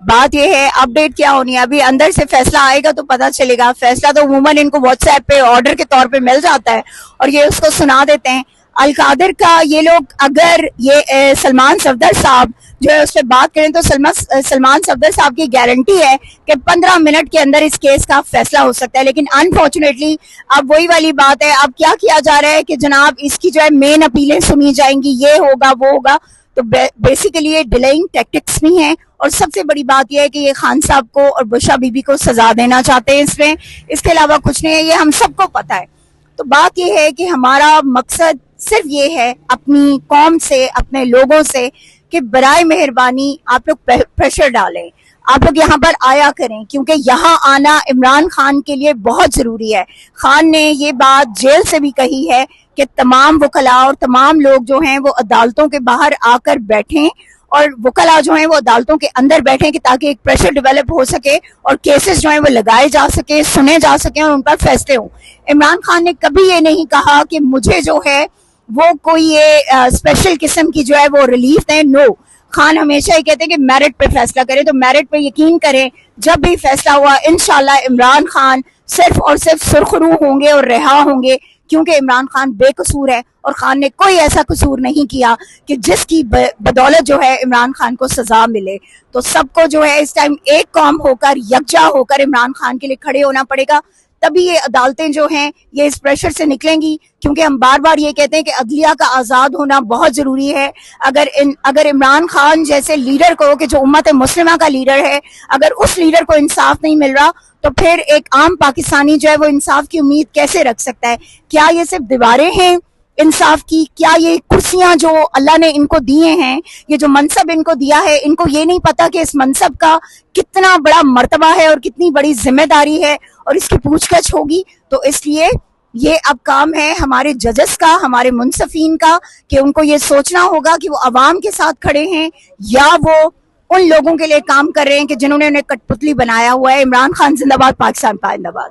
بات یہ ہے اپڈیٹ کیا ہونی ہے. ابھی اندر سے فیصلہ آئے گا تو پتہ چلے گا. فیصلہ تو عموماً ان کو واٹس ایپ پہ آرڈر کے طور پہ مل جاتا ہے اور یہ اس کو سنا دیتے ہیں. القادر کا یہ لوگ اگر یہ سلمان صفدر صاحب جو ہے اس پہ بات کریں تو سلمان صفدر صاحب کی گارنٹی ہے کہ 15 منٹ کے اندر اس کیس کا فیصلہ ہو سکتا ہے. لیکن انفارچونیٹلی اب وہی والی بات ہے, اب کیا کیا جا رہا ہے کہ جناب اس کی جو ہے مین اپیلیں سنی جائیں گی, یہ ہوگا وہ ہوگا. تو بیسیکلی یہ ڈیلیئنگ ٹیکٹکس بھی ہیں, اور سب سے بڑی بات یہ ہے کہ یہ خان صاحب کو اور بشرا بی بی کو سزا دینا چاہتے ہیں اس میں, اس کے علاوہ کچھ نہیں ہے, یہ ہم سب کو پتہ ہے. تو بات یہ ہے کہ ہمارا مقصد صرف یہ ہے اپنی قوم سے, اپنے لوگوں سے, کہ برائے مہربانی آپ لوگ پریشر ڈالیں, آپ لوگ یہاں پر آیا کریں, کیونکہ یہاں آنا عمران خان کے لیے بہت ضروری ہے. خان نے یہ بات جیل سے بھی کہی ہے کہ تمام وکلاء اور تمام لوگ جو ہیں وہ عدالتوں کے باہر آ کر بیٹھیں, اور وکلاء جو ہیں وہ عدالتوں کے اندر بیٹھیں کہ تاکہ ایک پریشر ڈیولپ ہو سکے اور کیسز جو ہیں وہ لگائے جا سکے, سنے جا سکیں اور ان پر فیصلے ہوں. عمران خان نے کبھی یہ نہیں کہا کہ مجھے جو ہے وہ کوئی یہ اسپیشل قسم کی جو ہے وہ ریلیف دیں. نو, خان ہمیشہ یہ کہتے ہیں کہ میرٹ پہ فیصلہ کریں, تو میرٹ پہ یقین کریں. جب بھی فیصلہ ہوا انشاءاللہ عمران خان صرف اور صرف سرخرو ہوں گے اور رہا ہوں گے, کیونکہ عمران خان بے قصور ہے اور خان نے کوئی ایسا قصور نہیں کیا کہ جس کی بدولت جو ہے عمران خان کو سزا ملے. تو سب کو جو ہے اس ٹائم ایک قوم ہو کر, یکجا ہو کر عمران خان کے لیے کھڑے ہونا پڑے گا, تبھی یہ عدالتیں جو ہیں یہ اس پریشر سے نکلیں گی. کیونکہ ہم بار بار یہ کہتے ہیں کہ عدلیہ کا آزاد ہونا بہت ضروری ہے. اگر عمران خان جیسے لیڈر کو, کہ جو امت مسلمہ کا لیڈر ہے, اگر اس لیڈر کو انصاف نہیں مل رہا تو پھر ایک عام پاکستانی جو ہے وہ انصاف کی امید کیسے رکھ سکتا ہے؟ کیا یہ صرف دیواریں ہیں انصاف کی؟ کیا یہ کرسیاں جو اللہ نے ان کو دیے ہیں, یہ جو منصب ان کو دیا ہے, ان کو یہ نہیں پتا کہ اس منصب کا کتنا بڑا مرتبہ ہے اور کتنی بڑی ذمہ داری ہے اور اس کی پوچھ گچھ ہوگی؟ تو اس لیے یہ اب کام ہے ہمارے ججز کا, ہمارے منصفین کا, کہ ان کو یہ سوچنا ہوگا کہ وہ عوام کے ساتھ کھڑے ہیں یا وہ ان لوگوں کے لیے کام کر رہے ہیں کہ جنہوں نے انہیں کٹ پتلی بنایا ہوا ہے. عمران خان زندہ باد, پاکستان پائندہ باد.